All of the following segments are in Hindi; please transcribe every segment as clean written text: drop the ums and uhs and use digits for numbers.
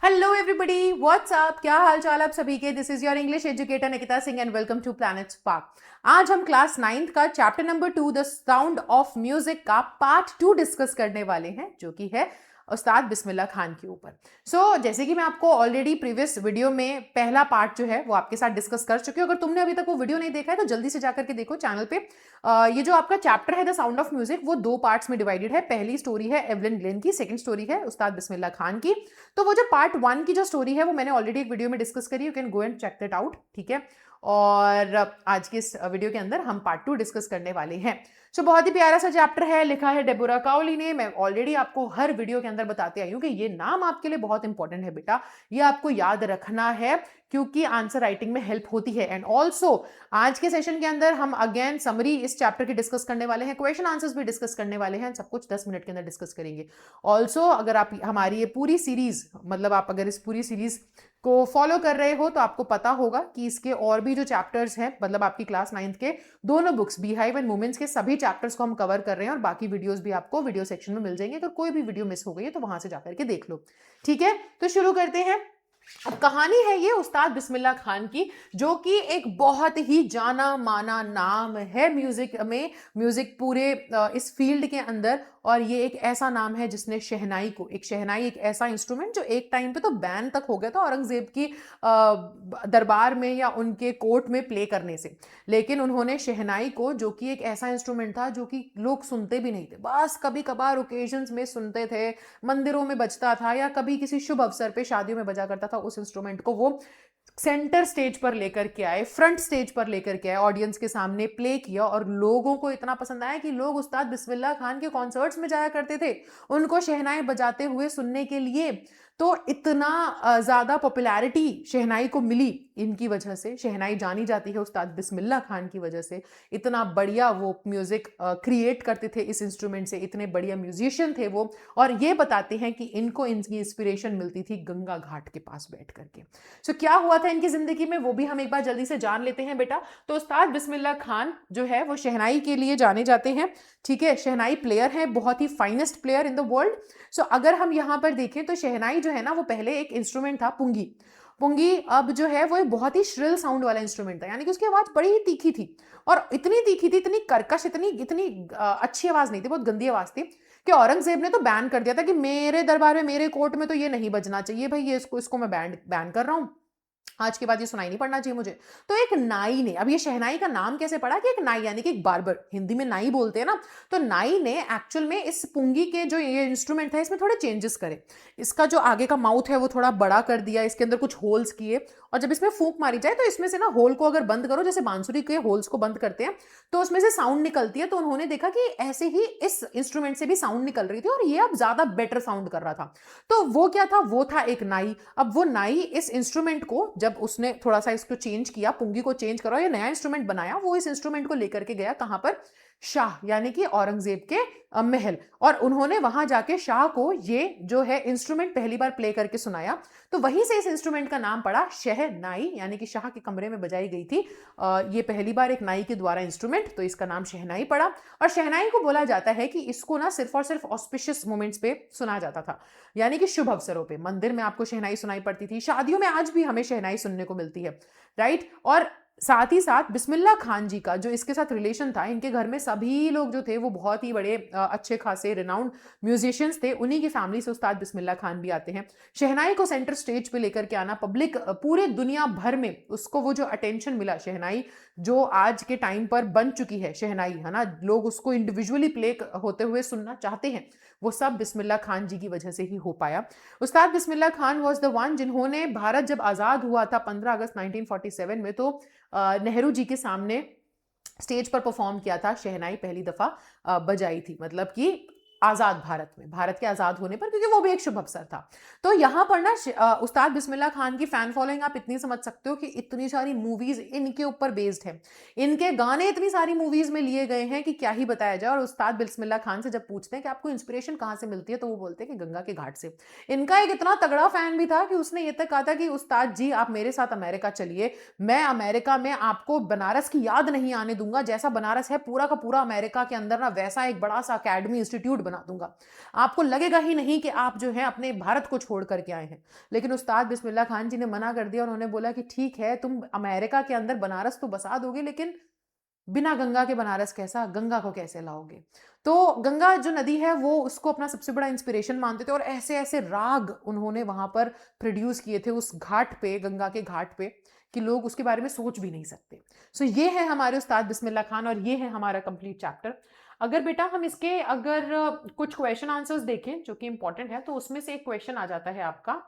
हेलो एवरीबॉडी, व्हाट्सअप, क्या हाल चाल आप सभी के। This is your English educator Nikita Singh and welcome to Planet Spark. आज हम क्लास 9th का chapter number 2 the sound of music का पार्ट 2 डिस्कस करने वाले हैं, जो कि है उस्ताद बिस्मिल्लाह खान के ऊपर। जैसे कि मैं आपको ऑलरेडी प्रीवियस वीडियो में पहला पार्ट जो है वो आपके साथ डिस्कस कर चुकी हूँ। अगर तुमने अभी तक वो वीडियो नहीं देखा है तो जल्दी से जाकर के देखो चैनल पे। ये जो आपका चैप्टर है द साउंड ऑफ म्यूजिक वो 2 पार्ट्स में डिवाइडेड है। पहली स्टोरी है एवलिन ग्लेन की, सेकंड स्टोरी है उस्ताद बिस्मिल्लाह खान की। तो वो जो पार्ट 1 की जो स्टोरी है वो मैंने ऑलरेडी एक वीडियो में डिस्कस करी, you can go and check that out, ठीक है। और आज के इस वीडियो के अंदर हम पार्ट 2 डिस्कस करने वाले हैं। बहुत ही प्यारा सा चैप्टर है, लिखा है डेबोरा काउली ने। मैं ऑलरेडी आपको हर वीडियो के अंदर बताते आई हूँ कि ये नाम आपके लिए बहुत इंपॉर्टेंट है बेटा, ये आपको याद रखना है क्योंकि आंसर राइटिंग में हेल्प होती है। एंड ऑल्सो आज के सेशन के अंदर हम अगेन समरी इस चैप्टर की डिस्कस करने वाले हैं, क्वेश्चन आंसर्स भी डिस्कस करने वाले हैं, सब कुछ 10 मिनट के अंदर डिस्कस करेंगे। ऑल्सो अगर आप हमारी ये पूरी सीरीज, मतलब आप अगर इस पूरी सीरीज को फॉलो कर रहे हो तो आपको पता होगा कि इसके और भी जो चैप्टर्स हैं, मतलब आपकी क्लास 9th के दोनों बुक्स बीहाइव एंड मूवमेंट्स के सभी चैप्टर्स को हम कवर कर रहे हैं और बाकी वीडियोस भी आपको वीडियो सेक्शन में मिल जाएंगे। अगर कोई भी वीडियो मिस हो गई है तो वहां से जाकर के देख लो, ठीक है। तो शुरू करते हैं। अब कहानी है ये उस्ताद बिस्मिल्लाह खान की, जो कि एक बहुत ही जाना माना नाम है म्यूजिक में, म्यूजिक पूरे इस फील्ड के अंदर। और ये एक ऐसा नाम है जिसने शहनाई को, शहनाई एक ऐसा इंस्ट्रूमेंट जो एक टाइम पे तो बैन तक हो गया था औरंगजेब की दरबार में या उनके कोर्ट में प्ले करने से, लेकिन उन्होंने शहनाई को, जो कि एक ऐसा इंस्ट्रूमेंट था जो कि लोग सुनते भी नहीं थे, बस कभी कभार ओकेजन्स में सुनते थे, मंदिरों में बजता था या कभी किसी शुभ अवसर पे शादियों में बजा करता था, उस इंस्ट्रूमेंट को वो सेंटर स्टेज पर लेकर के आए, फ्रंट स्टेज पर लेकर के आए, ऑडियंस के सामने प्ले किया और लोगों को इतना पसंद आया कि लोग उस्ताद बिस्मिल्लाह खान के कॉन्सर्ट्स में जाया करते थे उनको शहनाई बजाते हुए सुनने के लिए। तो इतना ज्यादा पॉपुलैरिटी शहनाई को मिली इनकी वजह से, शहनाई जानी जाती है उस्ताद बिस्मिल्लाह खान की वजह से। इतना बढ़िया वो म्यूजिक क्रिएट करते थे इस इंस्ट्रूमेंट से, इतने बढ़िया म्यूजिशियन थे वो। और ये बताते हैं कि इनको इनकी इंस्पिरेशन मिलती थी गंगा घाट के पास बैठ करके। क्या हुआ था इनकी जिंदगी में वो भी हम एक बार जल्दी से जान लेते हैं बेटा। तो उस्ताद बिस्मिल्लाह खान जो है वो शहनाई के लिए जाने जाते हैं, ठीक है। शहनाई प्लेयर है, बहुत ही finest player in the world. अगर हम यहाँ पर देखें तो शहनाई जो है ना वो पहले एक इंस्ट्रूमेंट था पुंगी। पुंगी अब जो है वो एक बहुत ही श्रिल साउंड वाला इंस्ट्रूमेंट था, यानी कि उसकी आवाज बड़ी ही तीखी थी, और इतनी तीखी थी, इतनी कर्कश, इतनी इतनी अच्छी आवाज नहीं थी, बहुत गंदी आवाज थी कि औरंगजेब ने तो बैन कर दिया था कि मेरे दरबार में, मेरे कोर्ट में तो ये नहीं बजना चाहिए भाई, ये इसको मैं बैन कर रहा हूं, आज के बाद ये सुनाई नहीं पड़ना चाहिए मुझे। तो एक नाई ने, अब ये शहनाई का नाम कैसे पड़ा कि एक नाई यानी कि एक बार्बर, हिंदी में नाई बोलते हैं ना, तो नाई ने एक्चुअल में इस पुंगी के जो ये इंस्ट्रूमेंट था इसमें थोड़े चेंजेस करे। इसका जो आगे का माउथ है वो थोड़ा बड़ा कर दिया, इसके अंदर कुछ होल्स किए, और जब इसमें फूंक मारी जाए तो इसमें से ना होल को अगर बंद करो, जैसे बांसुरी के होल्स को बंद करते हैं तो उसमें से साउंड निकलती है। तो उन्होंने देखा कि ऐसे ही इस इंस्ट्रूमेंट से भी साउंड निकल रही थी और ये अब ज्यादा बेटर साउंड कर रहा था। तो वो क्या था, वो था एक नाई। अब वो नाई इस इंस्ट्रूमेंट को, जब उसने थोड़ा सा इसको चेंज किया, पुंगी को चेंज करा, ये नया इंस्ट्रूमेंट बनाया, वो इस इंस्ट्रूमेंट को लेकर के गया कहां पर, शाह यानी कि औरंगजेब के महल। और उन्होंने वहां जाके शाह को ये जो है इंस्ट्रूमेंट पहली बार प्ले करके सुनाया। तो वहीं से इस इंस्ट्रूमेंट का नाम पड़ा शहनाई, यानी कि शाह के कमरे में बजाई गई थी ये पहली बार एक नाई के द्वारा इंस्ट्रूमेंट, तो इसका नाम शहनाई पड़ा। और शहनाई को बोला जाता है कि इसको ना सिर्फ और सिर्फ ऑस्पिशियस मोमेंट्स पे सुना जाता था, यानी कि शुभ अवसरों पे मंदिर में आपको शहनाई सुनाई पड़ती थी, शादियों में आज भी हमें शहनाई सुनने को मिलती है, राइट। और साथ ही साथ बिस्मिल्लाह खान जी का जो इसके साथ रिलेशन था, इनके घर में सभी लोग जो थे वो बहुत ही बड़े अच्छे खासे रिनाउंड म्यूजिशियंस थे, उन्हीं की फैमिली से उस्ताद बिस्मिल्लाह खान भी आते हैं। शहनाई को सेंटर स्टेज पे लेकर के आना, पब्लिक पूरे दुनिया भर में उसको वो जो अटेंशन मिला, शहनाई जो आज के टाइम पर बन चुकी है शहनाई, है ना, लोग उसको इंडिविजुअली प्ले होते हुए सुनना चाहते हैं, वो सब बिस्मिल्लाह खान जी की वजह से ही हो पाया। उस्ताद Bismillah Khan was the one जिन्होंने, भारत जब आजाद हुआ था 15 अगस्त 1947 में, तो नेहरू जी के सामने स्टेज पर परफॉर्म किया था, शहनाई पहली दफा बजाई थी, मतलब कि आजाद भारत में, भारत के आजाद होने पर, क्योंकि वो भी एक शुभ अवसर था। तो यहां पर ना उस्ताद बिस्मिल्लाह खान की फैन फॉलोइंग आप इतनी समझ सकते हो कि इतनी सारी मूवीज इनके ऊपर बेस्ड है, इनके गाने इतनी सारी मूवीज में लिए गए हैं कि क्या ही बताया जाए। और उस्ताद बिस्मिल्लाह खान से जब पूछते हैं कि आपको इंस्पिरेशन कहां से मिलती है, तो वो बोलते हैं कि गंगा के घाट से। इनका एक इतना तगड़ा फैन भी था कि उसने ये तक कहा था कि उस्ताद जी आप मेरे साथ अमेरिका चलिए, मैं अमेरिका में आपको बनारस की याद नहीं आने दूंगा, जैसा बनारस है पूरा का पूरा अमेरिका के अंदर ना, वैसा एक बड़ा सा अकेडमी इंस्टीट्यूट बना दूंगा। आपको लगेगा ही नहीं कि आप जो है अपने भारत को छोड़ करके आए हैं। लेकिन उस्ताद बिस्मिल्लाह खान जी ने मना कर दिया। उन्होंने बोला कि ठीक है, तुम अमेरिका के अंदर बनारस तो बसा दोगे, लेकिन बिना गंगा के बनारस कैसा, गंगा को कैसे लाओगे? तो गंगा जो नदी है वो उसको अपना सबसे बड़ा इंस्पिरेशन मानते थे, और ऐसे ऐसे राग उन्होंने वहां पर प्रोड्यूस किए थे उस घाट पे, गंगा के घाट पे, कि लोग उसके बारे में सोच भी नहीं सकते। सो ये है हमारे उस्ताद बिस्मिल्लाह खान, और ये है हमारा कंप्लीट चैप्टर। अगर बेटा हम इसके अगर कुछ क्वेश्चन आंसर्स देखें जो कि इंपॉर्टेंट है, तो उसमें से एक क्वेश्चन आ जाता है आपका,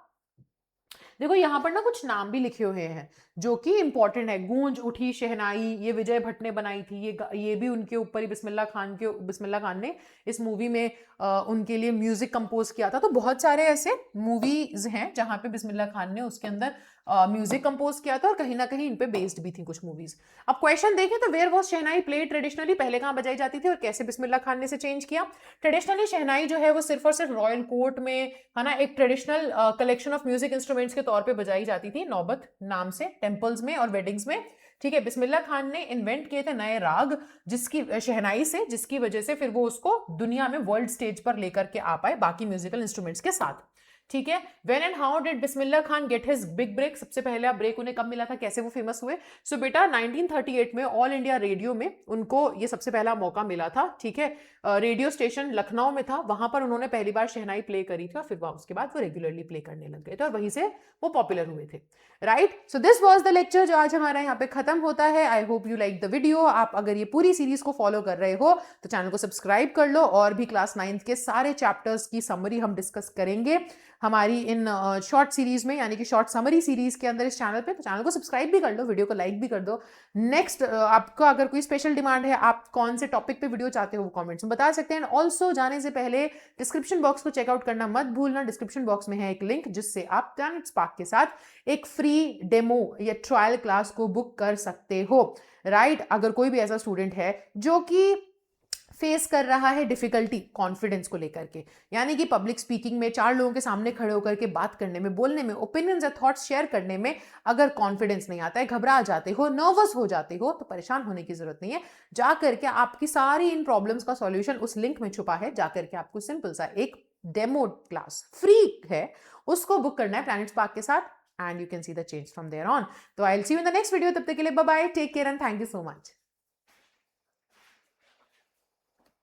देखो यहाँ पर ना कुछ नाम भी लिखे हुए हैं जो कि इंपॉर्टेंट है। गूंज उठी शहनाई, ये विजय भट्ट ने बनाई थी, ये भी उनके ऊपर ही बिस्मिल्लाह खान ने इस मूवी में उनके लिए म्यूजिक कंपोज किया था। तो बहुत सारे ऐसे मूवीज हैं जहां पे बिस्मिल्लाह खान ने उसके अंदर म्यूजिक कंपोज किया था, और कहीं ना कहीं इन पे बेस्ड भी थी कुछ मूवीज। अब क्वेश्चन देखें तो where was shehnai play traditionally, पहले कहाँ बजाई जाती थी और कैसे बिस्मिल्लाह खान ने इसे चेंज किया? ट्रेडिशनली शहनाई जो है वो सिर्फ और सिर्फ रॉयल कोर्ट में, है ना, एक traditional collection of music instruments के तौर पे बजाई जाती थी, नौबत नाम से, टेम्पल्स में और वेडिंग्स में। ठीक है, बिस्मिल्लाह खान ने इन्वेंट किए थे नए राग जिसकी शहनाई से, जिसकी वजह से फिर वो उसको दुनिया में वर्ल्ड स्टेज पर लेकर के आ पाए बाकी म्यूजिकल इंस्ट्रूमेंट्स के साथ। ठीक है, when and how did Bismillah Khan get his big break, सबसे पहला ब्रेक उन्हें कब मिला था, कैसे वो फेमस हुए? सो बेटा 1938 में ऑल इंडिया रेडियो में उनको ये सबसे पहला मौका मिला था। ठीक है, रेडियो स्टेशन लखनऊ में था, वहां पर उन्होंने पहली बार शहनाई प्ले करी थी, और फिर उसके बाद वो रेगुलरली प्ले करने लग गए थे, और वहीं से वो पॉपुलर हुए थे। Right, so this was the lecture जो आज हमारा यहाँ पे खत्म होता है। I hope you like the video. आप अगर ये पूरी सीरीज को फॉलो कर रहे हो तो चैनल को सब्सक्राइब कर लो, और भी क्लास 9th के सारे चैप्टर्स की समरी हम डिस्कस करेंगे हमारी इन शॉर्ट सीरीज में, यानी कि शॉर्ट समरी सीरीज के अंदर इस चैनल पे। तो चैनल को सब्सक्राइब भी कर लो, वीडियो को लाइक भी कर दो। नेक्स्ट आपका अगर कोई स्पेशल डिमांड है, आप कौन से टॉपिक पे वीडियो चाहते हो वो कमेंट्स में बता सकते हैं। ऑल्सो जाने से पहले डिस्क्रिप्शन बॉक्स को चेकआउट करना मत भूलना। डिस्क्रिप्शन बॉक्स में है एक लिंक जिससे आप प्लैनेट स्पार्क के साथ एक फ्री डेमो या ट्रायल क्लास को बुक कर सकते हो। राइट, अगर कोई भी ऐसा स्टूडेंट है जो कि फेस कर रहा है डिफिकल्टी कॉन्फिडेंस को लेकर के, यानी कि पब्लिक स्पीकिंग में, 4 लोगों के सामने खड़े होकर के बात करने में, बोलने में, ओपिनियंस या थॉट्स शेयर करने में अगर कॉन्फिडेंस नहीं आता है, घबरा जाते हो, नर्वस हो जाते हो, तो परेशान होने की जरूरत नहीं है। जाकर के आपकी सारी इन प्रॉब्लम्स का सॉल्यूशन उस लिंक में छुपा है। जाकर के आपको सिंपल सा एक डेमो क्लास फ्री है, उसको बुक करना है प्लैनेट स्पार्क के साथ, and you can see the change from there on. तो I will see you in the next video. तब तक के लिए bye bye, take care and thank you so much.